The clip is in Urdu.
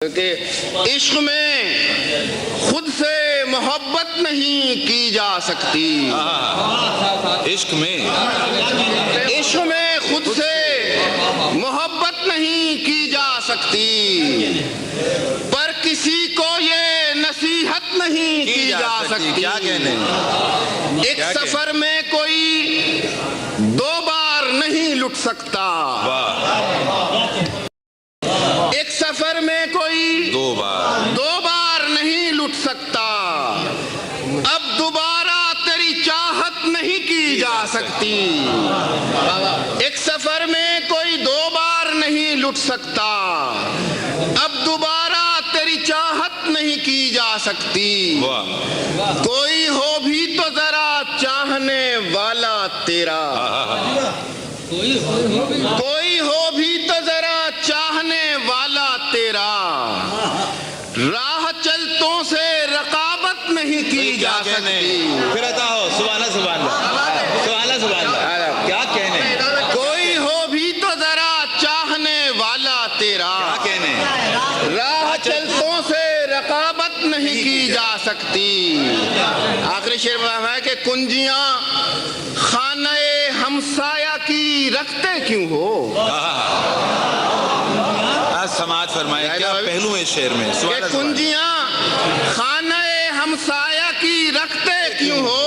کہ عشق میں خود سے محبت نہیں کی جا سکتی، عشق میں خود سے محبت نہیں کی جا سکتی، پر کسی کو یہ نصیحت نہیں کی جا سکتی۔ کیا کہنے ایک سفر میں کوئی دو بار نہیں لٹ سکتا، ایک سفر میں کوئی دو بار نہیں لٹ سکتا، اب دوبارہ تیری چاہت نہیں کی جا سکتی۔ ایک سفر میں کوئی دو بار نہیں لٹ سکتا، اب دوبارہ تیری چاہت نہیں کی جا سکتی۔ کوئی ہو بھی تو ذرا چاہنے والا تیرا، کوئی ہو بھی تو ذرا چاہنے والا تیرا، راہ چلتوں سے رقابت نہیں کی جا سکتی۔ پھر عطا ہو سبحان اللہ سبحان اللہ کیا کہنے، کوئی ہو بھی تو ذرا چاہنے والا تیرا، راہ چلتوں سے رقابت نہیں کی جا سکتی۔ آخری شعر میں ہے کہ کنجیاں خانہ ہمسایہ کی رکھتے کیوں ہو؟ سماعت فرمائے کیا پہلو ہے شعر میں، کہ کنجیاں خانہ ہمسایہ کی رکھتے کیوں ہو؟